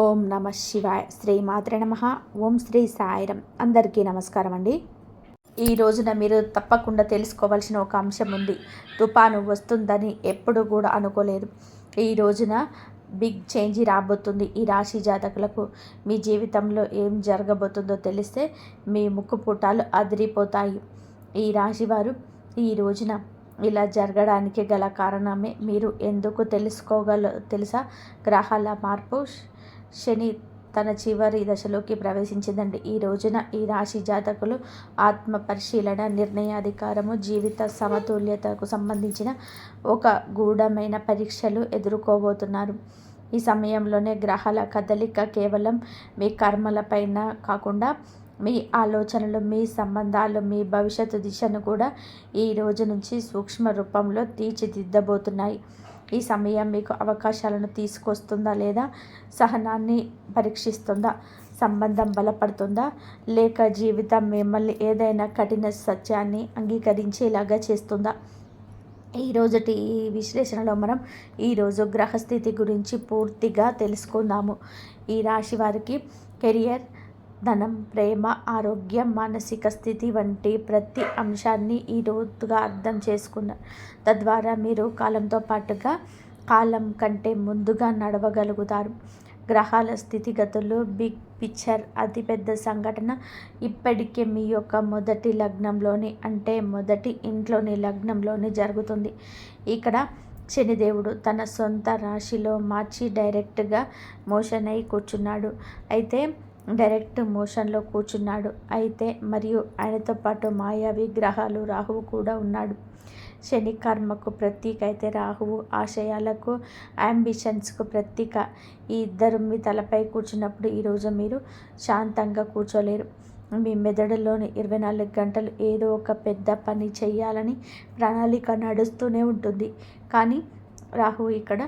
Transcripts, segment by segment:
ఓం నమ శివాయ. శ్రీ మాత్రే నమ. ఓం శ్రీ సాయిరం. అందరికీ నమస్కారం అండి. ఈ రోజున మీరు తప్పకుండా తెలుసుకోవాల్సిన ఒక అంశం ఉంది. తుఫాను వస్తుందని ఎప్పుడు కూడా అనుకోలేదు. ఈ రోజున బిగ్ చేంజ్ రాబోతుంది. ఈ రాశి జాతకులకు మీ జీవితంలో ఏం జరగబోతుందో తెలిస్తే మీ ముక్కు పుటాలు అదిరిపోతాయి. ఈ రాశి వారు ఈ రోజున ఇలా జరగడానికి గల కారణమే మీరు ఎందుకు తెలుసా? గ్రహాల మార్పు. శని తన చివరి దశలోకి ప్రవేశించిందండి. ఈ రోజున ఈ రాశి జాతకులు ఆత్మ పరిశీలన, నిర్ణయాధికారము, జీవిత సమతుల్యతకు సంబంధించిన ఒక గూఢమైన పరీక్షలు ఎదుర్కోబోతున్నారు. ఈ సమయంలోనే గ్రహాల కదలిక కేవలం మీ కర్మలపైన కాకుండా మీ ఆలోచనలు, మీ సంబంధాలు, మీ భవిష్యత్తు దిశను కూడా ఈ రోజు నుంచి సూక్ష్మ రూపంలో తీర్చిదిద్దబోతున్నాయి. ఈ సమయం మీకు అవకాశాలను తీసుకొస్తుందా లేదా సహనాన్ని పరీక్షిస్తుందా? సంబంధం బలపడుతుందా లేక జీవితం మిమ్మల్ని ఏదైనా కఠిన సత్యాన్ని అంగీకరించేలాగా చేస్తుందా? ఈరోజుటి ఈ విశ్లేషణలో మనం ఈరోజు గ్రహస్థితి గురించి పూర్తిగా తెలుసుకుందాము. ఈ రాశి వారికి కెరియర్, ధనం, ప్రేమ, ఆరోగ్యం, మానసిక స్థితి వంటి ప్రతి అంశాన్ని ఈ రోజుగా అర్థం చేసుకున్నారు. తద్వారా మీరు కాలంతో పాటుగా కాలం కంటే ముందుగా నడవగలుగుతారు. గ్రహాల స్థితిగతులు, బిగ్ పిక్చర్, అతిపెద్ద సంఘటన ఇప్పటికే మీ యొక్క మొదటి లగ్నంలోని అంటే మొదటి ఇంట్లోని లగ్నంలోని జరుగుతుంది. ఇక్కడ శనిదేవుడు తన సొంత రాశిలో మార్చి డైరెక్ట్గా మోషన్ అయి కూర్చున్నాడు. డైరెక్ట్ మోషన్లో కూర్చున్నాడు. మరియు ఆయనతో పాటు మాయావి గ్రహాలు రాహువు కూడా ఉన్నాడు. శని కర్మకు ప్రతీక అయితే రాహువు ఆశయాలకు, అంబిషన్స్కు ప్రతీక. ఈ ఇద్దరు మీ తలపై కూర్చున్నప్పుడు ఈరోజు మీరు శాంతంగా కూర్చోలేరు. మీ మెదడులోని 24 గంటలు ఏదో ఒక పెద్ద పని చేయాలని ప్రణాళిక నడుస్తూనే ఉంటుంది. కానీ రాహువు ఇక్కడ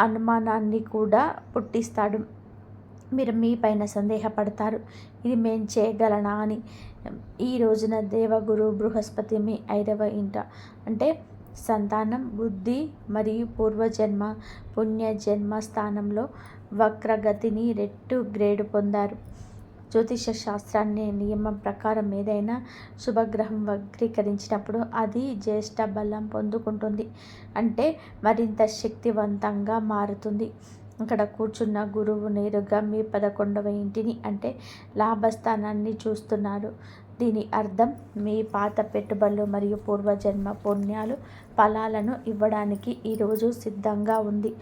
అనుమానాన్ని కూడా పుట్టిస్తాడు. మీరు మీ పైన సందేహపడతారు, ఇది మేం చేయగలనా అని. ఈ రోజున దేవగురు బృహస్పతి మీ 5వ ఇంట సంతానం, బుద్ధి మరియు పూర్వజన్మ పుణ్యజన్మ స్థానంలో వక్రగతిని రెట్రోగ్రేడ్ పొందారు. జ్యోతిష శాస్త్రాన్ని నియమం ప్రకారం ఏదైనా శుభగ్రహం వక్రీకరించినప్పుడు అది జ్యేష్ఠ బలం పొందుకుంటుంది, మరింత శక్తివంతంగా మారుతుంది. ఇక్కడ కూర్చున్న గురువు నేరుగా మీ 11వ ఇంటిని లాభస్థానాన్ని చూస్తున్నారు. దీని అర్థం మీ పాత పెట్టుబడులు మరియు పూర్వజన్మ పుణ్యాలు ఫలాలను ఇవ్వడానికి ఈరోజు సిద్ధంగా ఉంది.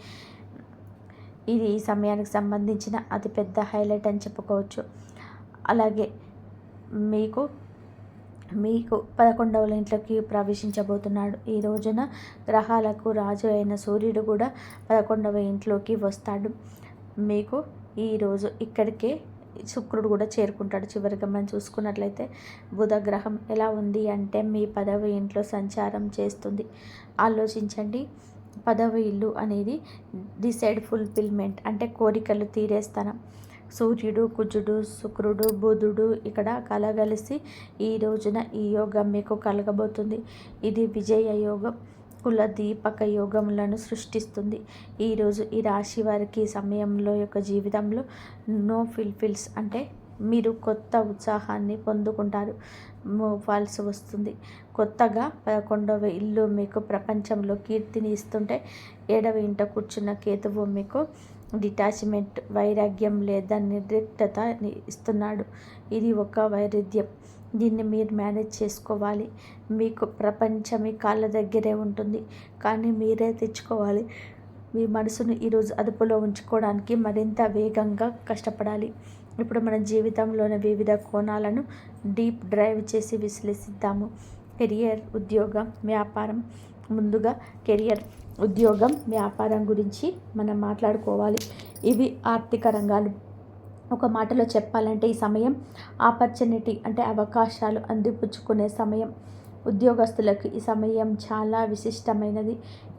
ఇది ఈ సమయానికి సంబంధించిన అతిపెద్ద హైలైట్ అని చెప్పుకోవచ్చు. అలాగే మీకు 11వ ఇంట్లోకి ప్రవేశించబోతున్నాడు. ఈ రోజున గ్రహాలకు రాజు అయిన సూర్యుడు కూడా 11వ ఇంట్లోకి వస్తాడు. మీకు ఈరోజు ఇక్కడికే శుక్రుడు కూడా చేరుకుంటాడు. చివరిగా మనం చూసుకున్నట్లయితే బుధ గ్రహం ఎలా ఉంది మీ 10వ ఇంట్లో సంచారం చేస్తుంది. ఆలోచించండి, 10వ ఇల్లు అనేది డిసైడ్ ఫుల్ఫిల్మెంట్ కోరికలు తీరే స్థానం. సూర్యుడు, కుజుడు, శుక్రుడు, బుధుడు ఇక్కడ కలగలిసి ఈ రోజున ఈ యోగం మీకు కలగబోతుంది. ఇది విజయ యోగం, కుల దీపక యోగములను సృష్టిస్తుంది. ఈరోజు ఈ రాశి వారికి సమయంలో యొక్క జీవితంలో నో ఫుల్ఫిల్స్ మీరు కొత్త ఉత్సాహాన్ని పొందుకుంటారు. మూవాల్సి వస్తుంది. కొత్తగా 11వ ఇల్లు మీకు ప్రపంచంలో కీర్తిని ఇస్తుంటే 7వ ఇంట కూర్చున్న కేతువు మీకు డిటాచ్మెంట్, వైరాగ్యం లేదా నిర్లిప్తత ఇస్తున్నాడు. ఇది ఒక వైరుధ్యం. దీన్ని మీరు మేనేజ్ చేసుకోవాలి. మీకు ప్రపంచం మీ కాళ్ళ దగ్గరే ఉంటుంది, కానీ మీరే తెచ్చుకోవాలి. మీ మనసును ఈరోజు అదుపులో ఉంచుకోవడానికి మరింత వేగంగా కష్టపడాలి. ఇప్పుడు మన జీవితంలోని వివిధ కోణాలను డీప్ డ్రైవ్ చేసి విశ్లేషిద్దాము. కెరియర్, ఉద్యోగం, వ్యాపారం. ముందుగా కెరియర్, ఉద్యోగం, వ్యాపారం గురించి మనం మాట్లాడుకోవాలి. ఇవి ఆర్థిక రంగాలు. ఒక మాటలో చెప్పాలంటే ఈ సమయం ఆపర్చునిటీ అవకాశాలు అందిపుచ్చుకునే సమయం. ఉద్యోగస్తులకు ఈ సమయం చాలా విశిష్టమైనది.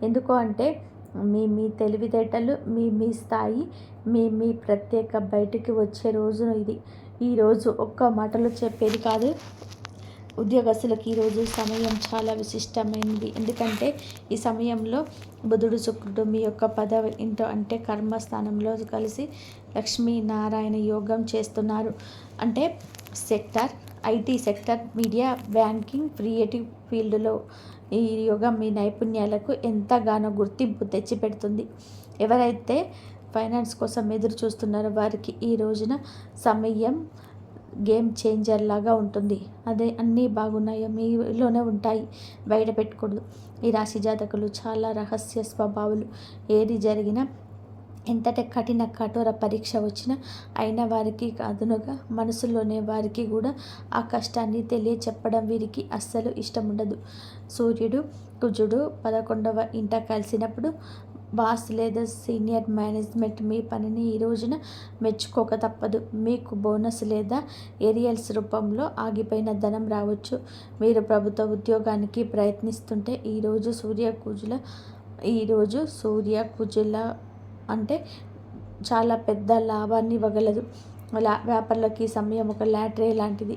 ఎందుకు మీ తెలివితేటలు, మీ స్థాయి, మీ ప్రత్యేక బయటికి వచ్చే రోజు ఇది. ఈరోజు ఒక్క మాటలో చెప్పేది కాదు, ఉద్యోగస్తులకు ఈరోజు సమయం చాలా విశిష్టమైనది. ఎందుకంటే ఈ సమయంలో బుధుడు శుక్రుడు మీ యొక్క 10వ ఇంట్లో అంటే కర్మస్థానంలో కలిసి లక్ష్మీనారాయణ యోగం చేస్తున్నారు. అంటే sector IT sector, media, banking, creative ఫీల్డ్లో ఈ యోగం మీ నైపుణ్యాలకు ఎంతగానో గుర్తింపు తెచ్చిపెడుతుంది. ఎవరైతే ఫైనాన్స్ కోసం ఎదురు చూస్తున్నారో వారికి ఈ రోజున సమయం గేమ్ చేంజర్ లాగా ఉంటుంది. అదే అన్నీ బాగున్నాయో మీలోనే ఉంటాయి, బయట పెట్టకూడదు. ఈ రాశి జాతకులు చాలా రహస్య స్వభావులు. ఏది జరిగినా ఎంతటి కఠిన కఠోర పరీక్ష వచ్చినా అయిన వారికి అదునుగా మనసులోనే వారికి కూడా ఆ కష్టాన్ని తెలియచెప్పడం వీరికి అస్సలు ఇష్టం ఉండదు. సూర్యుడు కుజుడు 11వ ఇంట కలిసినప్పుడు బాస్ లేదా సీనియర్ మేనేజ్మెంట్ మీ పనిని ఈ రోజున మెచ్చుకోక తప్పదు. మీకు బోనస్ లేదా ఏరియల్స్ రూపంలో ఆగిపోయిన ధనం రావచ్చు. మీరు ప్రభుత్వ ఉద్యోగానికి ప్రయత్నిస్తుంటే ఈరోజు సూర్య కుజుల అంటే చాలా పెద్ద లాభాన్ని ఇవ్వగలదు. వ్యాపారులకి ఈ సమయం ఒక లాటరీ లాంటిది.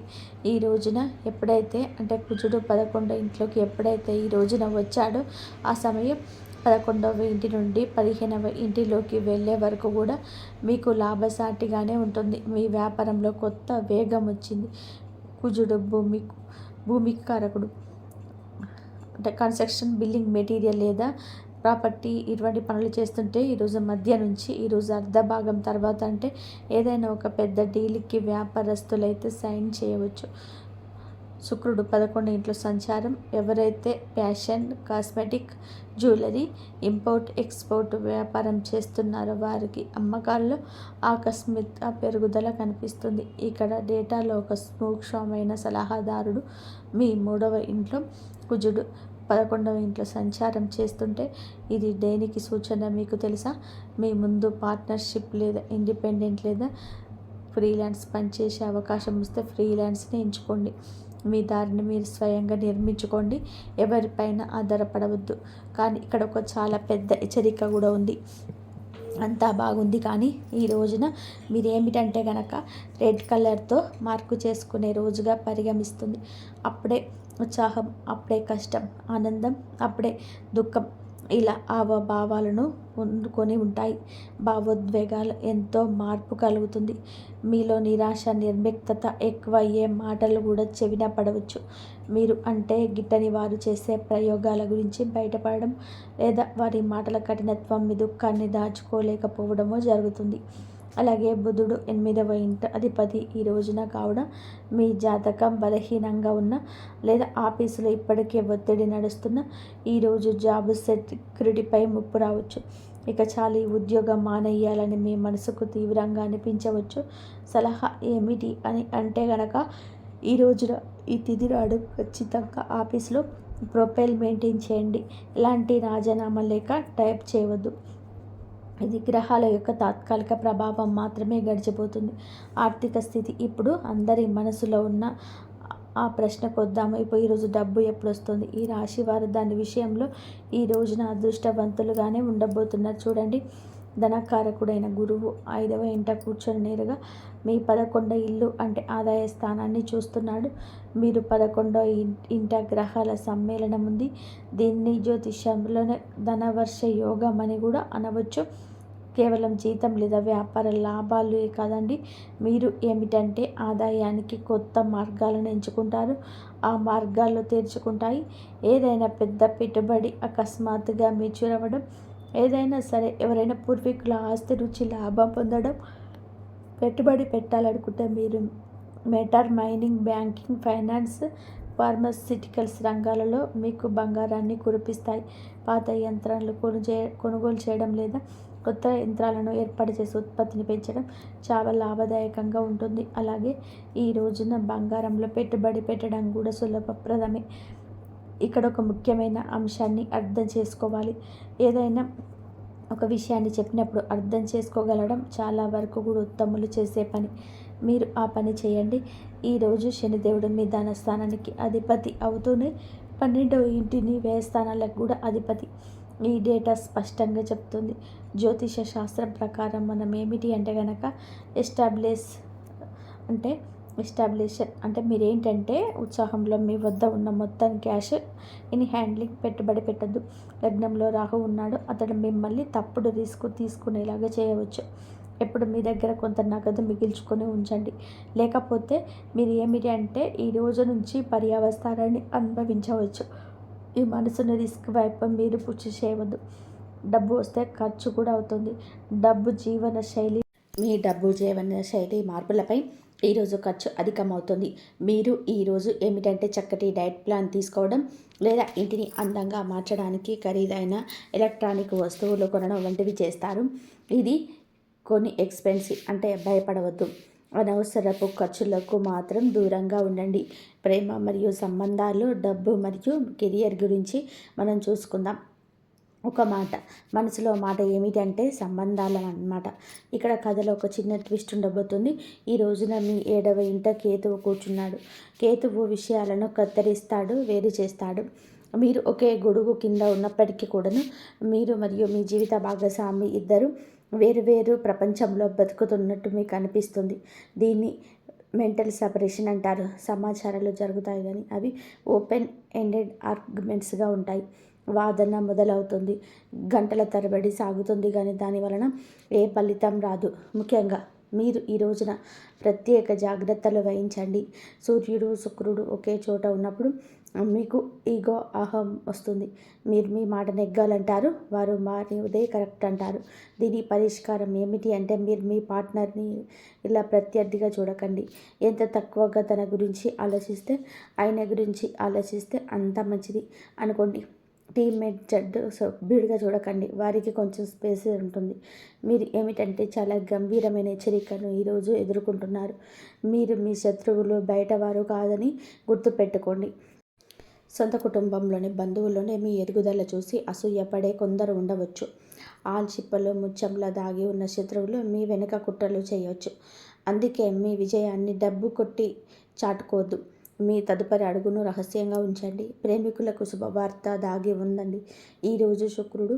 ఈ రోజున ఎప్పుడైతే అంటే కుజుడు 11వ ఇంట్లోకి ఎప్పుడైతే ఈ రోజున వచ్చాడో ఆ సమయం 11వ ఇంటి నుండి 15వ ఇంటిలోకి వెళ్ళే వరకు కూడా మీకు లాభసాటిగానే ఉంటుంది. మీ వ్యాపారంలో కొత్త వేగం వచ్చింది. కుజుడు భూమికి కారకుడు. అంటే కన్స్ట్రక్షన్, బిల్డింగ్ మెటీరియల్ లేదా ప్రాపర్టీ ఇటువంటి పనులు చేస్తుంటే ఈరోజు మధ్య నుంచి ఈరోజు అర్ధ భాగం తర్వాత అంటే ఏదైనా ఒక పెద్ద డీల్కి వ్యాపారస్తులైతే సైన్ చేయవచ్చు. శుక్రుడు 11 ఇంట్లో సంచారం. ఎవరైతే fashion, cosmetic, jewellery, import export వ్యాపారం చేస్తున్నారో వారికి అమ్మకాల్లో ఆకస్మిక పెరుగుదల కనిపిస్తుంది. ఇక్కడ డేటాలో ఒక సూక్ష్మమైన సలహాదారుడు మీ 3వ ఇంట్లో కుజుడు 11వ ఇంట్లో సంచారం చేస్తుంటే ఇది దేనికి సూచన మీకు తెలుసా? మీ ముందు పార్ట్నర్షిప్ లేదా ఇండిపెండెంట్ లేదా ఫ్రీలాన్స్ పనిచేసే అవకాశం వస్తే ఫ్రీలాన్స్ని ఎంచుకోండి. మీ దారిని మీరు స్వయంగా నిర్మించుకోండి, ఎవరిపైన ఆధారపడవద్దు. కానీ ఇక్కడ ఒక చాలా పెద్ద హెచ్చరిక కూడా ఉంది. అంతా బాగుంది కానీ ఈ రోజున మీరేమిటంటే గనక రెడ్ కలర్తో మార్కు చేసుకునే రోజుగా పరిగమిస్తుంది. అప్పుడే ఉత్సాహం, అప్పుడే కష్టం, ఆనందం, అప్పుడే దుఃఖం, ఇలా భావాలను పొందుకొని ఉంటాయి. భావోద్వేగాలు ఎంతో మార్పు కలుగుతుంది. మీలో నిరాశ, నిర్లిప్తత ఎక్కువ అయ్యే మాటలు కూడా చెవిన పడవచ్చు. మీరు అంటే గిట్టని వారు చేసే ప్రయోగాల గురించి బయటపడడం లేదా వారి మాటల కఠినత్వం మీ దుఃఖాన్ని దాచుకోలేకపోవడమో జరుగుతుంది. అలాగే బుధుడు 8వ ఇంట అధిపతి ఈ రోజున కావడం మీ జాతకం బలహీనంగా ఉన్న లేదా ఆఫీసులో ఇప్పటికే ఒత్తిడి నడుస్తున్న ఈరోజు జాబ్ సెక్యూరిటీపై ముప్పు రావచ్చు. ఇక చాలు ఉద్యోగం మానేయాలని మీ మనసుకు తీవ్రంగా అనిపించవచ్చు. సలహా ఏమిటి అని అంటే గనక ఈ రోజున ఈ తిథి నాడు ఖచ్చితంగా ఆఫీస్లో ప్రొఫైల్ మెయింటైన్ చేయండి. ఎలాంటి రాజీనామా లేక టైప్ చేయవద్దు. ఇది గ్రహాల యొక్క తాత్కాలిక ప్రభావం మాత్రమే గడిచిపోతుంది. ఆర్థిక స్థితి ఇప్పుడు అందరి మనసులో ఉన్న ఆ ప్రశ్నకు వద్దాము. ఇప్పుడు ఈరోజు డబ్బు ఎప్పుడు వస్తుంది? ఈ రాశి వారు దాని విషయంలో ఈ రోజున అదృష్టవంతులుగానే ఉండబోతున్నారు. చూడండి, ధనకారకుడైన గురువు 5వ ఇంట కూర్చొని నేరుగా మీ 11వ ఇల్లు అంటే ఆదాయ స్థానాన్ని చూస్తున్నాడు. మీరు 11వ ఇంట గ్రహాల సమ్మేళనం ఉంది. దీన్ని జ్యోతిష్యంలోనే ధనవర్ష యోగం అని కూడా అనవచ్చు. కేవలం జీతం లేదా వ్యాపార లాభాలు కాదండి. మీరు ఏమిటంటే ఆదాయానికి కొత్త మార్గాలను ఎంచుకుంటారు. ఆ మార్గాల్లో తెరుచుకుంటాయి. ఏదైనా పెద్ద పెట్టుబడి అకస్మాత్తుగా మెచ్యూర్ అవ్వడం, ఏదైనా సరే ఎవరైనా పూర్వీకుల ఆస్తి రుచి లాభం పొందడం, పెట్టుబడి పెట్టాలనుకుంటే మీరు metal, mining, banking, finance, pharmaceuticals రంగాలలో మీకు బంగారాన్ని కురిపిస్తాయి. పాత యంత్రాలను కొనుగోలు చేయడం లేదా కొత్త యంత్రాలను ఏర్పాటు చేసి ఉత్పత్తిని పెంచడం చాలా లాభదాయకంగా ఉంటుంది. అలాగే ఈ రోజున బంగారంలో పెట్టుబడి పెట్టడం కూడా సులభప్రదమే. ఇక్కడ ఒక ముఖ్యమైన అంశాన్ని అర్థం చేసుకోవాలి. ఏదైనా ఒక విషయాన్ని చెప్పినప్పుడు అర్థం చేసుకోగలడం చాలా వరకు కూడా ఉత్తములు చేసే పని. మీరు ఆ పని చేయండి. ఈరోజు శనిదేవుడు మీ ధనస్థానానికి అధిపతి అవుతూనే 12వ ఇంటిని వ్యయ స్థానాలకు కూడా అధిపతి. ఈ డేటా స్పష్టంగా చెప్తుంది. జ్యోతిష శాస్త్రం ప్రకారం మనం ఏమిటి అంటే కనుక ఎస్టాబ్లిష్ అంటే ఎస్టాబ్లిషన్ అంటే మీరేంటంటే ఉత్సాహంలో మీ వద్ద ఉన్న మొత్తం క్యాష్ ఇన్ హ్యాండ్లింగ్ పెట్టుబడి పెట్టద్దు. లగ్నంలో రాహు ఉన్నాడు, అతడు మిమ్మల్ని తప్పుడు రిస్క్ తీసుకునేలాగా చేయవచ్చు. ఎప్పుడు మీ దగ్గర కొంత నగదు మిగిల్చుకొని ఉంచండి. లేకపోతే మీరు ఏమిటి అంటే ఈ రోజు నుంచి పర్యవస్థానాన్ని అనుభవించవచ్చు. ఈ మనసును రిస్క్ వైపు మీరు పుష్ చేయవద్దు. డబ్బు వస్తే ఖర్చు కూడా అవుతుంది. మీ డబ్బు జీవన శైలి మార్పులపై ఈరోజు ఖర్చు అధికమవుతుంది. మీరు ఈరోజు ఏమిటంటే చక్కటి డైట్ ప్లాన్ తీసుకోవడం, లేదా ఇంటిని అందంగా మార్చడానికి ఖరీదైన ఎలక్ట్రానిక్ వస్తువులు కొనడం వంటివి చేస్తారు. ఇది కొన్ని ఎక్స్పెన్సివ్ అంటే భయపడవద్దు. అనవసరపు ఖర్చులకు మాత్రం దూరంగా ఉండండి. ప్రేమ మరియు సంబంధాలు, డబ్బు మరియు కెరియర్ గురించి మనం చూసుకుందాం. ఒక మాట మనసులో మాట ఏమిటంటే సంబంధాలు అన్నమాట. ఇక్కడ కథలో ఒక చిన్న ట్విస్ట్ ఉండబోతుంది. ఈ రోజున మీ 7వ ఇంట కేతువు కూర్చున్నాడు. కేతువు విషయాలను కత్తిరిస్తాడు, వేరు చేస్తాడు. మీరు ఒకే గొడుగు కింద ఉన్నప్పటికీ కూడాను మీరు మరియు మీ జీవిత భాగస్వామి ఇద్దరు వేరు వేరు ప్రపంచంలో బతుకుతున్నట్టు మీకు అనిపిస్తుంది. దీన్ని మెంటల్ సపరేషన్ అంటారు. సమాచారాలు జరుగుతాయి కానీ అవి ఓపెన్ ఎండెడ్ ఆర్గ్యుమెంట్స్గా ఉంటాయి. వాదన మొదలవుతుంది, గంటల తరబడి సాగుతుంది కానీ దాని వలన ఏ ఫలితం రాదు. ముఖ్యంగా మీరు ఈ రోజున ప్రత్యేక జాగ్రత్తలు వహించండి. సూర్యుడు శుక్రుడు ఒకే చోట ఉన్నప్పుడు మీకు ఈగో అహం వస్తుంది. మీరు మీ మాట నెగ్గాలంటారు, వారు మానేదే కరెక్ట్ అంటారు. దీని పరిష్కారం ఏమిటి అంటే మీరు మీ పార్ట్నర్ని ఇలా ప్రత్యర్థిగా చూడకండి. ఎంత తక్కువగా తన గురించి ఆలోచిస్తే ఆయన గురించి ఆలోచిస్తే అంత మంచిది అనుకోండి. టీమ్మేట్ జడ్డు సభ్యుడిగా చూడకండి, వారికి కొంచెం స్పేస్ ఉంటుంది. మీరు ఏమిటంటే చాలా గంభీరమైన హెచ్చరికను ఈరోజు ఎదుర్కొంటున్నారు. మీరు మీ శత్రువులు బయటవారు కాదని గుర్తుపెట్టుకోండి. సొంత కుటుంబంలోని బంధువుల్లోనే మీ ఎదుగుదల చూసి అసూయపడే కొందరు ఉండవచ్చు. ఆల్చిప్పలో ముత్యంలా దాగి ఉన్న శత్రువులు మీ వెనుక కుట్రలు చేయవచ్చు. అందుకే మీ విజయాన్ని డబ్బు కొట్టి చాటుకోవద్దు. మీ తదుపరి అడుగును రహస్యంగా ఉంచండి. ప్రేమికులకు శుభవార్త దాగి ఉందండి. ఈరోజు శుక్రుడు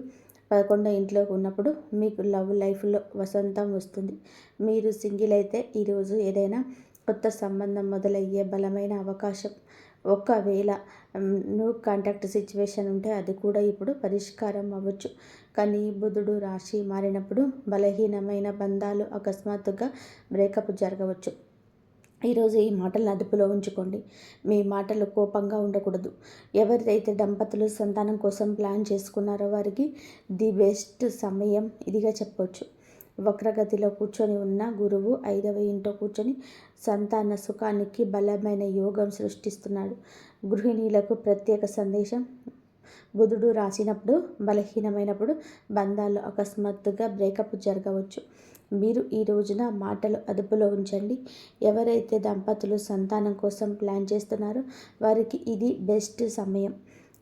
11వ ఇంట్లో ఉన్నప్పుడు మీకు లవ్ లైఫ్లో వసంతం వస్తుంది. మీరు సింగిల్ అయితే ఈరోజు ఏదైనా కొత్త సంబంధం మొదలయ్యే బలమైన అవకాశం. ఒకవేళ నో కాంటాక్ట్ సిచ్యువేషన్ ఉంటే అది కూడా ఇప్పుడు పరిష్కారం అవ్వచ్చు. కానీ బుధుడు రాశి మారినప్పుడు బలహీనమైన బంధాలు అకస్మాత్తుగా బ్రేకప్ జరగవచ్చు. ఈరోజు ఈ మాటలను అదుపులో ఉంచుకోండి. మీ మాటలు కోపంగా ఉండకూడదు. ఎవరైతే దంపతులు సంతానం కోసం ప్లాన్ చేసుకున్నారో వారికి ది బెస్ట్ సమయం ఇదిగా చెప్పవచ్చు. వక్రగతిలో కూర్చొని ఉన్న గురువు 5వ ఇంట్లో కూర్చొని సంతాన సుఖానికి బలమైన యోగం సృష్టిస్తున్నాడు. గృహిణీలకు ప్రత్యేక సందేశం. బుధుడు రాసినప్పుడు బలహీనమైనప్పుడు బంధాలు అకస్మాత్తుగా బ్రేకప్ జరగవచ్చు. మీరు ఈ రోజున మాటలు అదుపులో ఉంచండి. ఎవరైతే దంపతులు సంతానం కోసం ప్లాన్ చేస్తున్నారో వారికి ఇది బెస్ట్ సమయం.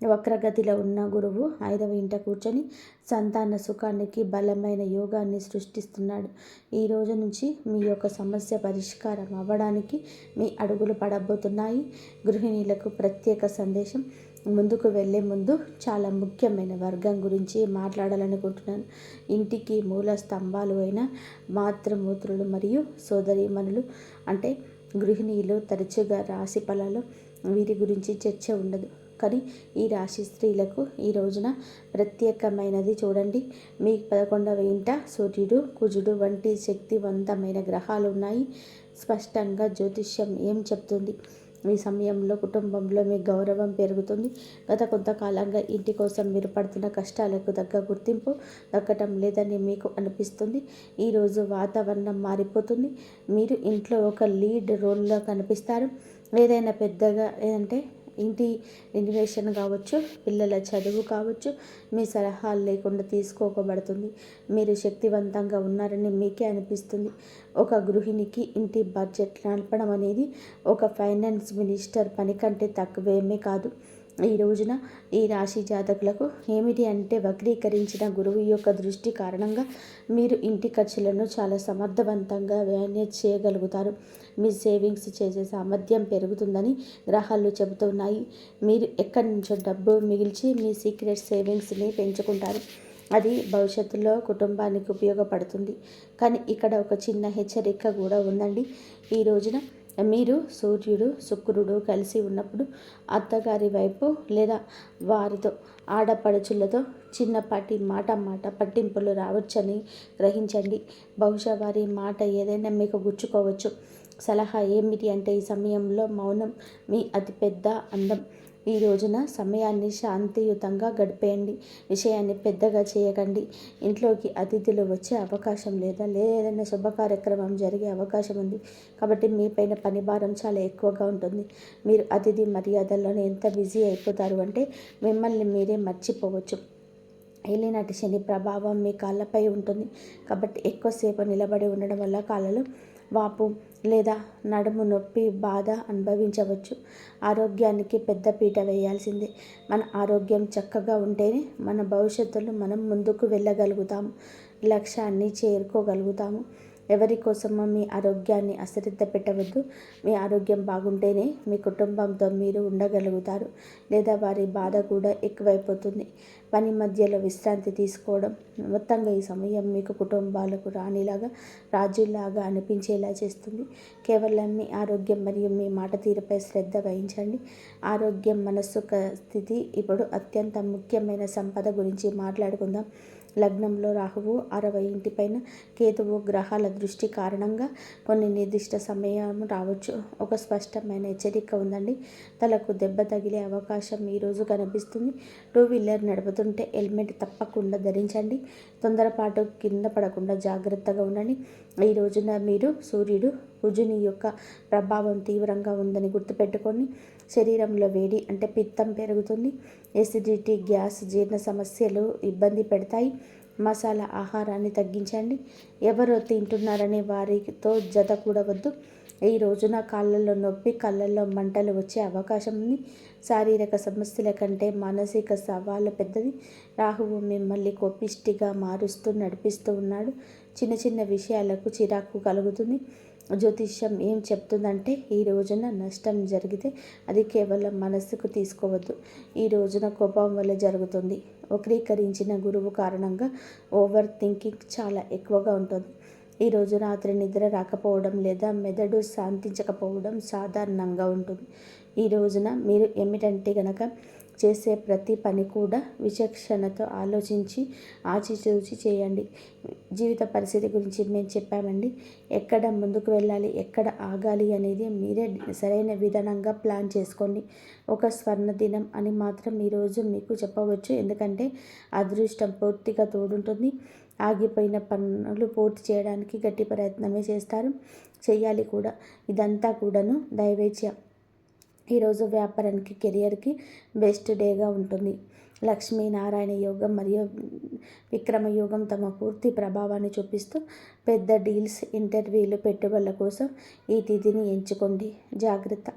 వక్రగతిలో ఉన్న గురువు 5వ ఇంట కూర్చొని సంతాన సుఖానికి బలమైన యోగాన్ని సృష్టిస్తున్నాడు. ఈ రోజు నుంచి మీ యొక్క సమస్య పరిష్కారం అవ్వడానికి మీ అడుగులు పడబోతున్నాయి. గృహిణీలకు ప్రత్యేక సందేశం. ముందుకు వెళ్ళే ముందు చాలా ముఖ్యమైన వర్గం గురించి మాట్లాడాలనుకుంటున్నాను. ఇంటికి మూల స్తంభాలు అయిన మాతృమూత్రులు మరియు సోదరీమణులు అంటే గృహిణీలు తరచుగా రాశి ఫలాలు వీరి గురించి చర్చ ఉండదు. కానీ ఈ రాశి స్త్రీలకు ఈ రోజున ప్రత్యేకమైనది చూడండి. మీ 11వ ఇంట సూర్యుడు కుజుడు వంటి శక్తివంతమైన గ్రహాలు ఉన్నాయి. స్పష్టంగా జ్యోతిష్యం ఏం చెప్తుంది? ఈ సమయంలో కుటుంబంలో మీ గౌరవం పెరుగుతుంది. గత కొంతకాలంగా ఇంటి కోసం మీరు పడుతున్న కష్టాలకు తగ్గ గుర్తింపు దక్కటం లేదని మీకు అనిపిస్తుంది. ఈరోజు వాతావరణం మారిపోతుంది. మీరు ఇంట్లో ఒక లీడ్ రోల్లో కనిపిస్తారు. ఏదైనా పెద్దగా ఏదంటే ఇంటి రెనోవేషన్ కావచ్చు, పిల్లల చదువు కావచ్చు, మీ సలహాలు లేకుండా తీసుకోబడుతుంది. మీరు శక్తివంతంగా ఉన్నారని మీకే అనిపిస్తుంది. ఒక గృహిణికి ఇంటి బడ్జెట్ నడపడం అనేది ఒక ఫైనాన్స్ మినిస్టర్ పని కంటే తక్కువేమీ కాదు. ఈ రోజున ఈ రాశి జాతకులకు ఏమిటి అంటే వక్రీకరించిన గురువు యొక్క దృష్టి కారణంగా మీరు ఇంటి ఖర్చులను చాలా సమర్థవంతంగా మేనేజ్ చేయగలుగుతారు. మీ సేవింగ్స్ చేసే సామర్థ్యం పెరుగుతుందని గ్రహాలు చెబుతున్నాయి. మీరు ఎక్కడి నుంచో డబ్బు మిగిల్చి మీ సీక్రెట్ సేవింగ్స్ని పెంచుకుంటారు. అది భవిష్యత్తులో కుటుంబానికి ఉపయోగపడుతుంది. కానీ ఇక్కడ ఒక చిన్న హెచ్చరిక కూడా ఉందండి. ఈ రోజున మీరు సూర్యుడు శుక్రుడు కలిసి ఉన్నప్పుడు అత్తగారి వైపు లేదా వారితో ఆడపడుచులతో చిన్నపాటి మాట పట్టింపులు రావచ్చని గ్రహించండి. బహుశా వారి మాట ఏదైనా మీకు గుచ్చుకోవచ్చు. సలహా ఏమిటి అంటే ఈ సమయంలో మౌనం మీ అతిపెద్ద అందం. ఈ రోజున సమయాన్ని శాంతియుతంగా గడిపేయండి. విషయాన్ని పెద్దగా చేయకండి. ఇంట్లోకి అతిథులు వచ్చే అవకాశం లేదా ఏదైనా శుభ కార్యక్రమం జరిగే అవకాశం ఉంది. కాబట్టి మీపైన పని భారం చాలా ఎక్కువగా ఉంటుంది. మీరు అతిథి మర్యాదల్లోనే ఎంత బిజీ అయిపోతారు అంటే మిమ్మల్ని మీరే మర్చిపోవచ్చు. ఏలినాటి శని ప్రభావం మీ కాళ్ళపై ఉంటుంది. కాబట్టి ఎక్కువసేపు నిలబడి ఉండడం వల్ల కాళ్ళలో వాపు లేదా నడుము నొప్పి బాధ అనుభవించవచ్చు. ఆరోగ్యానికి పెద్ద పీట వేయాల్సిందే. మన ఆరోగ్యం చక్కగా ఉంటేనే మన భవిష్యత్తులో మనం ముందుకు వెళ్ళగలుగుతాము, లక్ష్యాన్ని చేరుకోగలుగుతాము. ఎవరి కోసమో మీ ఆరోగ్యాన్ని అశ్రద్ధ పెట్టవద్దు. మీ ఆరోగ్యం బాగుంటేనే మీ కుటుంబంతో మీరు ఉండగలుగుతారు, లేదా వారి బాధ కూడా ఎక్కువైపోతుంది. పని మధ్యలో విశ్రాంతి తీసుకోవడం. మొత్తంగా ఈ సమయం మీకు కుటుంబాలకు రాణిలాగా రాజులాగా అనిపించేలా చేస్తుంది. కేవలం మీ ఆరోగ్యం మరియు మీ మాట తీరుపై శ్రద్ధ వహించండి. ఆరోగ్యం మనస్సు స్థితి ఇప్పుడు అత్యంత ముఖ్యమైన సంపద గురించి మాట్లాడుకుందాం. లగ్నంలో రాహువు 60 ఇంటిపైన కేతువు గ్రహాల దృష్టి కారణంగా కొన్ని నిర్దిష్ట సమయం రావచ్చు. ఒక స్పష్టమైన హెచ్చరిక ఉందండి. తలకు దెబ్బ తగిలే అవకాశం ఈరోజు కనిపిస్తుంది. 2 వీలర్ నడుపుతుంటే హెల్మెట్ తప్పకుండా ధరించండి. తొందరపాటు కింద పడకుండా జాగ్రత్తగా ఉండండి. ఈ రోజున మీరు సూర్యుడు కుజుని యొక్క ప్రభావం తీవ్రంగా ఉందని గుర్తుపెట్టుకొని శరీరంలో వేడి అంటే పిత్తం పెరుగుతుంది. ఎసిడిటీ, గ్యాస్, జీర్ణ సమస్యలు ఇబ్బంది పెడతాయి. మసాలా ఆహారాన్ని తగ్గించండి. ఎవరో తింటున్నారని వారితో జత కూడవద్దు. ఈ రోజున కాళ్ళల్లో నొప్పి, కళ్ళల్లో మంటలు వచ్చే అవకాశం ఉంది. శారీరక సమస్యల కంటే మానసిక సవాలు పెద్దది. రాహువు మిమ్మల్ని కోపిష్టిగా మారుస్తూ నడిపిస్తూ ఉన్నాడు. చిన్న చిన్న విషయాలకు చిరాకు కలుగుతుంది. జ్యోతిష్యం ఏం చెప్తుందంటే ఈ రోజున నష్టం జరిగితే అది కేవలం మనస్సుకు తీసుకోవద్దు. ఈ రోజున కోపం వల్ల జరుగుతుంది. వక్రీకరించిన గురువు కారణంగా ఓవర్ థింకింగ్ చాలా ఎక్కువగా ఉంటుంది. ఈరోజు రాత్రి నిద్ర రాకపోవడం లేదా మెదడు శాంతించకపోవడం సాధారణంగా ఉంటుంది. ఈ రోజున మీరు ఏమిటంటే గనక చేసే ప్రతి పని కూడా విచక్షణతో ఆలోచించి ఆచితూచి చేయండి. జీవిత పరిస్థితి గురించి మేము చెప్పామండి. ఎక్కడ ముందుకు వెళ్ళాలి, ఎక్కడ ఆగాలి అనేది మీరే సరైన విధానంగా ప్లాన్ చేసుకోండి. ఒక స్వర్ణ దినం అని మాత్రం ఈరోజు మీకు చెప్పవచ్చు. ఎందుకంటే అదృష్టం పూర్తిగా తోడుంటుంది. ఆగిపోయిన పనులు పూర్తి చేయడానికి గట్టి ప్రయత్నమే చేస్తారు, చేయాలి కూడా. ఇదంతా కూడాను దైవేచ్ఛ. ఈరోజు వ్యాపారానికి, కెరియర్కి బెస్ట్ డేగా ఉంటుంది. లక్ష్మీనారాయణ యోగం మరియు విక్రమ యోగం తమ పూర్తి ప్రభావాన్ని చూపిస్తూ పెద్ద డీల్స్, ఇంటర్వ్యూలు, పెట్టుబడుల కోసం ఈ తిథిని ఎంచుకోండి. జాగ్రత్త.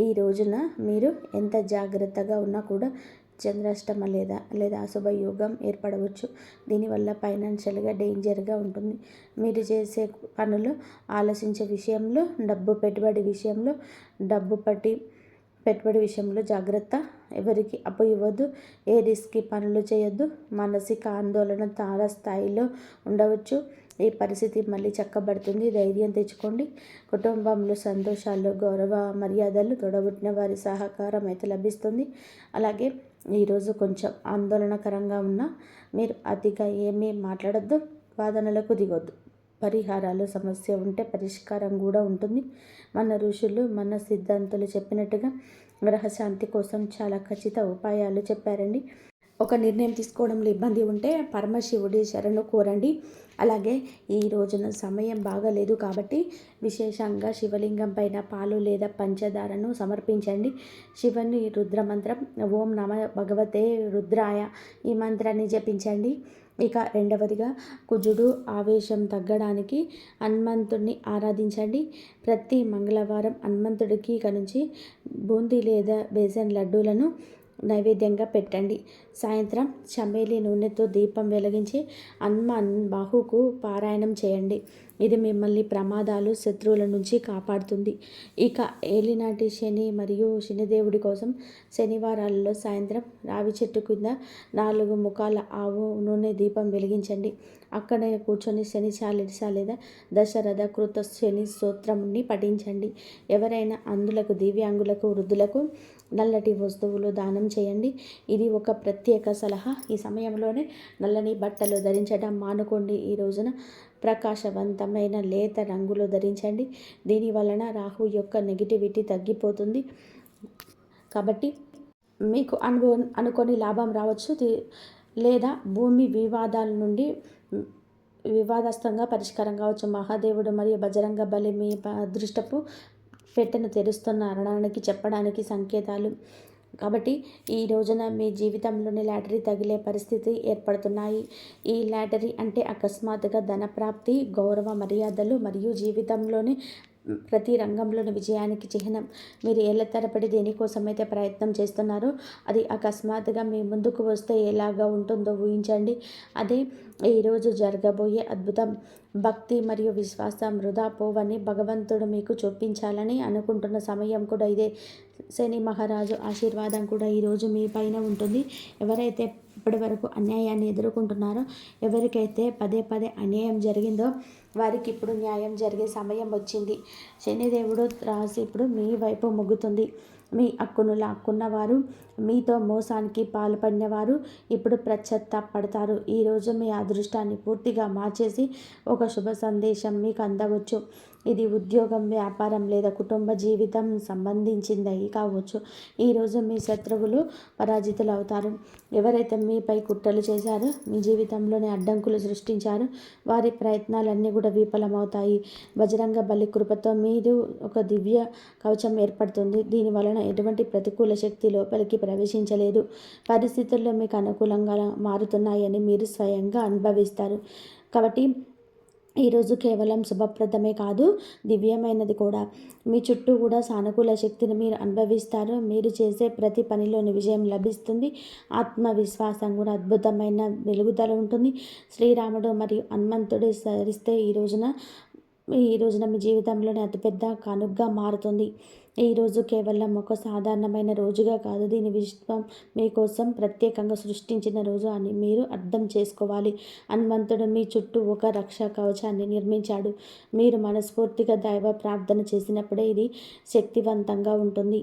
ఈ రోజున మీరు ఎంత జాగ్రత్తగా ఉన్నా కూడా చంద్రాష్టమ లేదా అశుభ యోగం ఏర్పడవచ్చు. దీనివల్ల ఫైనాన్షియల్గా డేంజర్గా ఉంటుంది. మీరు చేసే పనులు ఆలోచించే విషయంలో, పెట్టుబడి విషయంలో జాగ్రత్త. ఎవరికి అప్పు ఇవ్వద్దు. ఏ రిస్కీ పనులు చేయొద్దు. మానసిక ఆందోళన తారస్థాయిలో ఉండవచ్చు. ఈ పరిస్థితి మళ్ళీ చక్కబడుతుంది. ధైర్యం తెచ్చుకోండి. కుటుంబంలో సంతోషాలు, గౌరవ మర్యాదలు, తోడబుట్టిన వారి సహకారం అయితే లభిస్తుంది. అలాగే ఈరోజు కొంచెం ఆందోళనకరంగా ఉన్నా మీరు అతిగా ఏమీ మాట్లాడొద్దు, వాదనలకు దిగొద్దు. పరిహారాలు సమస్య ఉంటే పరిష్కారం కూడా ఉంటుంది. మన ఋషులు, మన సిద్ధాంతులు చెప్పినట్టుగా గ్రహశాంతి కోసం చాలా ఖచ్చిత ఉపాయాలు చెప్పారండి. ఒక నిర్ణయం తీసుకోవడంలో ఇబ్బంది ఉంటే పరమశివుడి శరణు కోరండి. అలాగే ఈ రోజున సమయం బాగాలేదు కాబట్టి విశేషంగా శివలింగం పైన పాలు లేదా పంచదారను సమర్పించండి. శివుని రుద్రమంత్రం ఓం నమ భగవతే రుద్రాయ ఈ మంత్రాన్ని జపించండి. ఇక రెండవదిగా కుజుడు ఆవేశం తగ్గడానికి హనుమంతుడిని ఆరాధించండి. ప్రతి మంగళవారం హనుమంతుడికి నుంచి బూందీ లేదా బేసన్ లడ్డూలను నైవేద్యంగా పెట్టండి. సాయంత్రం చమేలి నూనెతో దీపం వెలిగించి హనుమాన్ బాహుకు పారాయణం చేయండి. ఇది మిమ్మల్ని ప్రమాదాలు, శత్రువుల నుంచి కాపాడుతుంది. ఇక ఏలినాటి శని మరియు శనిదేవుడి కోసం శనివారాలలో సాయంత్రం రావి చెట్టు కింద 4 ముఖాల ఆవు నూనె దీపం వెలిగించండి. అక్కడే కూర్చొని శని చాలీస లేదా దశరథ కృత శని స్తోత్రంని పఠించండి. ఎవరైనా అందులకు, దివ్యాంగులకు, వృద్ధులకు నల్లటి వస్తువులు దానం చేయండి. ఇది ఒక ప్రత్యేక సలహా. ఈ సమయంలోనే నల్లని బట్టలు ధరించడం మానుకోండి. ఈ రోజున ప్రకాశవంతమైన లేత రంగులు ధరించండి. దీని వలన రాహు యొక్క నెగిటివిటీ తగ్గిపోతుంది. కాబట్టి మీకు అనుకోని లాభం రావచ్చు, లేదా భూమి వివాదాల నుండి వివాదాస్తంగా పరిష్కారం కావచ్చు. మహాదేవుడు మరియు బజరంగ బలి మీ అదృష్టపు పెట్టెను తెరుస్తున్నారనడానికి చెప్పడానికి సంకేతాలు. కాబట్టి ఈ రోజున మీ జీవితంలోని లాటరీ తగిలే పరిస్థితి ఏర్పడుతున్నాయి. ఈ లాటరీ అంటే అకస్మాత్తుగా ధనప్రాప్తి, గౌరవ మర్యాదలు మరియు జీవితంలోని ప్రతి రంగంలోని విజయానికి చిహ్నం. మీరు ఏళ్ల తరబడి దేనికోసమైతే ప్రయత్నం చేస్తున్నారో అది అకస్మాత్తుగా మీ ముందుకు వస్తే ఎలాగా ఉంటుందో ఊహించండి. అదే ఈరోజు జరగబోయే అద్భుతం. భక్తి మరియు విశ్వాసం వృధా పోవని భగవంతుడు మీకు చూపించాలని అనుకుంటున్న సమయం కూడా ఇదే. శని మహారాజు ఆశీర్వాదం కూడా ఈరోజు మీ పైన ఉంటుంది. ఎవరైతే ఇప్పటి వరకు అన్యాయాన్ని ఎదుర్కొంటున్నారో, ఎవరికైతే పదే పదే అన్యాయం జరిగిందో వారికి ఇప్పుడు న్యాయం జరిగే సమయం వచ్చింది. శనిదేవుడు రాసి ఇప్పుడు మీ వైపు మొగ్గుతుంది. మీ హక్కును లాక్కున్నవారు, మీతో మోసానికి పాల్పడినవారు ఇప్పుడు పడతారు. ఈరోజు మీ అదృష్టాన్ని పూర్తిగా మార్చేసి ఒక శుభ సందేశం మీకు అందవచ్చు. ఇది ఉద్యోగం, వ్యాపారం లేదా కుటుంబ జీవితం సంబంధించింది కావచ్చు. ఈరోజు మీ శత్రువులు పరాజితులు అవుతారు. ఎవరైతే మీపై కుట్రలు చేశారో, మీ జీవితంలోని అడ్డంకులు సృష్టించారో వారి ప్రయత్నాలన్నీ కూడా విఫలమవుతాయి. బజరంగ బలి కృపతో మీరు ఒక దివ్య కవచం ఏర్పడుతుంది. దీని వలన ఎటువంటి ప్రతికూల శక్తి లోపలికి ప్రవేశించలేదు. పరిస్థితుల్లో మీకు అనుకూలంగా మారుతున్నాయని మీరు స్వయంగా అనుభవిస్తారు. కాబట్టి ఈరోజు కేవలం శుభప్రదమే కాదు, దివ్యమైనది కూడా. మీ చుట్టూ కూడా సానుకూల శక్తిని మీరు అనుభవిస్తారు. మీరు చేసే ప్రతి పనిలోని విజయం లభిస్తుంది. ఆత్మవిశ్వాసం కూడా అద్భుతమైన వెలుగుదల ఉంటుంది. శ్రీరాముడు మరియు హనుమంతుడు సరిస్తే ఈ రోజున మీ జీవితంలోని అతిపెద్ద కానుగ్గా మారుతుంది. ఈరోజు కేవలం ఒక సాధారణమైన రోజుగా కాదు, దీని విశ్వం మీకోసం ప్రత్యేకంగా సృష్టించిన రోజు అని మీరు అర్థం చేసుకోవాలి. హనుమంతుడు మీ చుట్టూ ఒక రక్షా కవచాన్ని నిర్మించాడు. మీరు మనస్ఫూర్తిగా దైవ ప్రార్థన చేసినప్పుడే ఇది శక్తివంతంగా ఉంటుంది.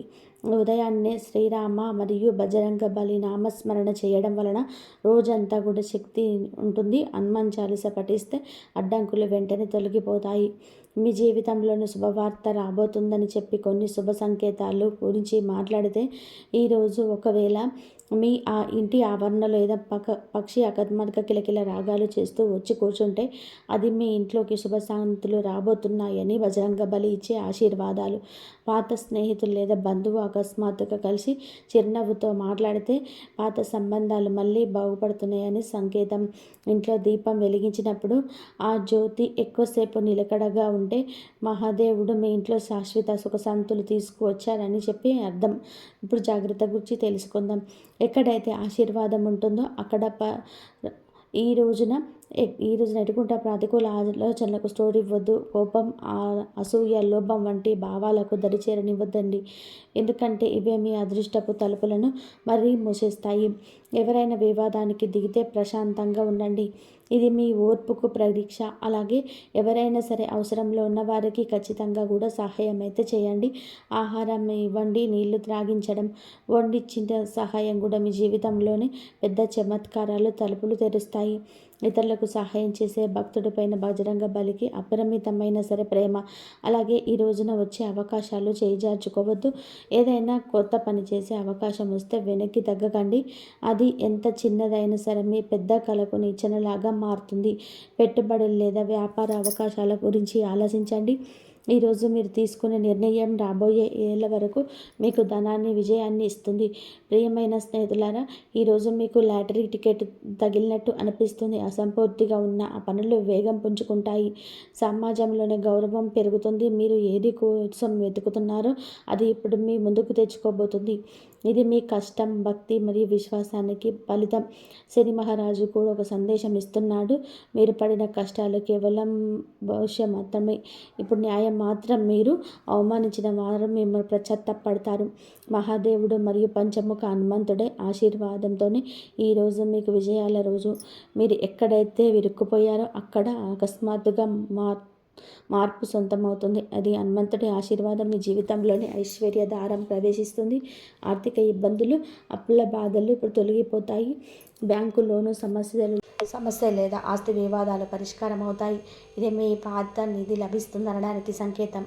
ఉదయాన్నే శ్రీరామ మరియు బజరంగ బలి నామస్మరణ చేయడం వలన రోజంతా కూడా శక్తి ఉంటుంది. హనుమాన్ చాలీస పఠిస్తే అడ్డంకులు వెంటనే తొలగిపోతాయి. మీ జీవితంలోని శుభవార్త రాబోతుందని చెప్పి కొన్ని శుభ సంకేతాలు గురించి మాట్లాడితే, ఈరోజు ఒకవేళ మీ ఆ ఇంటి ఆవరణలో ఏదో పక్షి అకస్మాత్తుగా కిలకిల రాగాలు చేస్తూ వచ్చి కూర్చుంటే అది మీ ఇంట్లోకి శుభశాంతులు రాబోతున్నాయని బజరంగ బలి ఇచ్చే ఆశీర్వాదాలు. పాత స్నేహితులు లేదా బంధువు అకస్మాత్తుగా కలిసి చిరునవ్వుతో మాట్లాడితే పాత సంబంధాలు మళ్ళీ బాగుపడుతున్నాయని సంకేతం. ఇంట్లో దీపం వెలిగించినప్పుడు ఆ జ్యోతి ఎక్కువసేపు నిలకడగా ఉంటే మహాదేవుడు మీ ఇంట్లో శాశ్వత సుఖశాంతులు తీసుకువచ్చారని చెప్పి అర్థం. ఇప్పుడు జాగ్రత్త గురించి తెలుసుకుందాం. ఎక్కడైతే ఆశీర్వాదం ఉంటుందో అక్కడ ఈ రోజున ఎటుకుంటా ప్రతికూల ఆలోచనలకు స్టోర్ ఇవ్వద్దు. కోపం, అసూయ, లోభం వంటి భావాలకు దరిచేరనివ్వద్దండి. ఎందుకంటే ఇవే మీ అదృష్టపు తలుపులను మరీ మూసేస్తాయి. ఎవరైనా వివాదానికి దిగితే ప్రశాంతంగా ఉండండి. ఇది మీ ఓర్పుకు పరీక్ష. అలాగే ఎవరైనా సరే అవసరంలో ఉన్న వారికి ఖచ్చితంగా కూడా సహాయం అయితే చేయండి. ఆహారం ఇవ్వండి, నీళ్లు త్రాగించడం, వండిచ్చిన సహాయం కూడా మీ జీవితంలోనే పెద్ద చమత్కారాలు తలుపులు తెరుస్తాయి. ఇతరులకు సహాయం చేసే భక్తుడిపైన బజరంగ బలికి అపరిమితమైన సరే ప్రేమ. అలాగే ఈ రోజున వచ్చే అవకాశాలు చేజార్చుకోవద్దు. ఏదైనా కొత్త పని చేసే అవకాశం వస్తే వెనక్కి తగ్గకండి. అది ఎంత చిన్నదైనా సరే మీ పెద్ద కలకు నిచ్చెనలాగా మారుతుంది. పెట్టుబడులు లేదా వ్యాపార అవకాశాల గురించి ఆలోచించండి. ఈరోజు మీరు తీసుకునే నిర్ణయం రాబోయే ఏళ్ళ వరకు మీకు ధనాన్ని, విజయాన్ని ఇస్తుంది. ప్రియమైన స్నేహితులారా, ఈరోజు మీకు లాటరీ టికెట్ తగిలినట్టు అనిపిస్తుంది. అసంపూర్తిగా ఉన్న ఆ పనులు వేగం పుంజుకుంటాయి. సమాజంలోనే గౌరవం పెరుగుతుంది. మీరు ఏది కోసం వెతుకుతున్నారో అది ఇప్పుడు మీ ముందుకు తెచ్చుకోబోతుంది. ఇది మీ కష్టం, భక్తి మరియు విశ్వాసానికి ఫలితం. శని మహారాజు కూడా ఒక సందేశం ఇస్తున్నాడు. మీరు పడిన కష్టాలు కేవలం భవిష్యం మాత్రమే. ఇప్పుడు న్యాయం మాత్రం. మీరు అవమానించిన వారు మిమ్మల్ని పశ్చాత్తాపడతారు. మహాదేవుడు మరియు పంచముఖ హనుమంతుడే ఆశీర్వాదంతో ఈరోజు మీకు విజయాల రోజు. మీరు ఎక్కడైతే విరుక్కుపోయారో అక్కడ అకస్మాత్తుగా మార్పు సొంతమవుతుంది. అది హనుమంతుడి ఆశీర్వాదం మీ జీవితంలోని ఐశ్వర్య దారం ప్రవేశిస్తుంది. ఆర్థిక ఇబ్బందులు, అప్పుల బాధలు ఇప్పుడు తొలగిపోతాయి. బ్యాంకు లోను సమస్య లేదా ఆస్తి వివాదాలు పరిష్కారం అవుతాయి. ఇది మీ పాత నిధి లభిస్తుందనడానికి సంకేతం.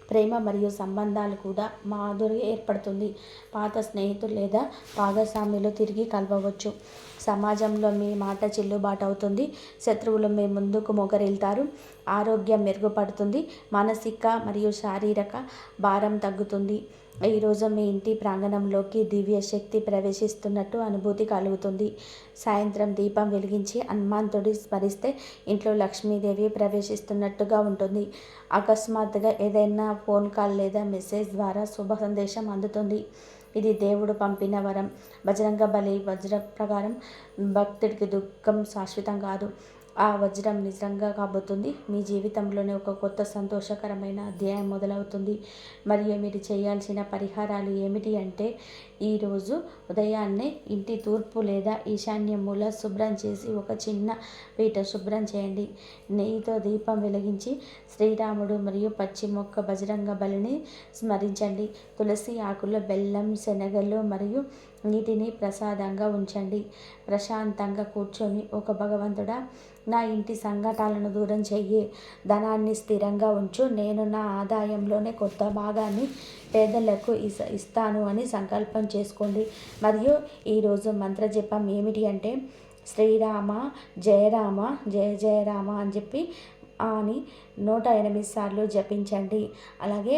ప్రేమ మరియు సంబంధాలు కూడా మాధుర్యం ఏర్పడుతుంది. పాత స్నేహితులు లేదా భాగస్వాములు తిరిగి కలవవచ్చు. సమాజంలో మీ మాట చెల్లుబాటు అవుతుంది. శత్రువులు మీ ముందుకు మొగరెళ్తారు. ఆరోగ్యం మెరుగుపడుతుంది. మానసిక మరియు శారీరక భారం తగ్గుతుంది. ఈరోజు మీ ఇంటి ప్రాంగణంలోకి దివ్య శక్తి ప్రవేశిస్తున్నట్టు అనుభూతి కలుగుతుంది. సాయంత్రం దీపం వెలిగించి హనుమంతుడి స్మరిస్తే ఇంట్లో లక్ష్మీదేవి ప్రవేశిస్తున్నట్టుగా ఉంటుంది. అకస్మాత్తుగా ఏదైనా ఫోన్ కాల్ లేదా మెసేజ్ ద్వారా శుభ సందేశం అందుతుంది. ఇది దేవుడు పంపిన వరం. బజరంగ బలి వజ్ర ప్రకారం భక్తుడికి దుఃఖం శాశ్వతం కాదు. ఆ వజ్రం నిజంగా కాబోతుంది. మీ జీవితంలోనే ఒక కొత్త సంతోషకరమైన అధ్యాయం మొదలవుతుంది. మరియు మీరు చేయాల్సిన పరిహారాలు ఏమిటి అంటే, ఈరోజు ఉదయాన్నే ఇంటి తూర్పు లేదా ఈశాన్య మూల శుభ్రం చేసి ఒక చిన్న పీట శుభ్రం చేయండి. నెయ్యితో దీపం వెలిగించి శ్రీరాముడు మరియు పచ్చి మొక్క బజరంగ బలిని స్మరించండి. తులసి ఆకులు, బెల్లం, శనగలు మరియు నీటిని ప్రసాదంగా ఉంచండి. ప్రశాంతంగా కూర్చొని, ఒక భగవంతుడా, నా ఇంటి సంఘటనలను దూరం చెయ్యి, ధనాన్ని స్థిరంగా ఉంచు, నేను నా ఆదాయంలోనే కొంత భాగాన్ని పేదలకు ఇస్తాను అని సంకల్పం చేసుకోండి. మరియు ఈరోజు మంత్రజపం ఏమిటి అంటే, శ్రీరామ జయ రామ జయ జయ రామ అని చెప్పి 108 సార్లు జపించండి. అలాగే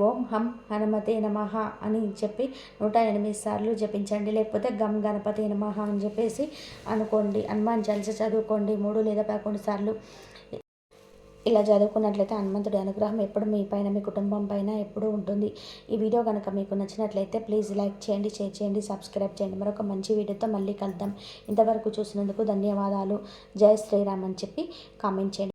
ఓం హం హనుమతే నమః అని చెప్పి 108 సార్లు జపించండి. లేకపోతే గం గణపతే నమః అని చెప్పేసి అనుకోండి. హనుమాన్ చాలీసా చదువుకోండి 3 లేదా 11 సార్లు. ఇలా చదువుకున్నట్లయితే హనుమంతుడి అనుగ్రహం ఎప్పుడు మీ పైన, మీ కుటుంబం పైన ఎప్పుడూ ఉంటుంది. ఈ వీడియో కనుక మీకు నచ్చినట్లయితే ప్లీజ్ లైక్ చేయండి, షేర్ చేయండి, సబ్స్క్రైబ్ చేయండి. మరొక మంచి వీడియోతో మళ్ళీ కలుద్దాం. ఇంతవరకు చూసినందుకు ధన్యవాదాలు. జై శ్రీరామ్ అని చెప్పి కామెంట్ చేయండి.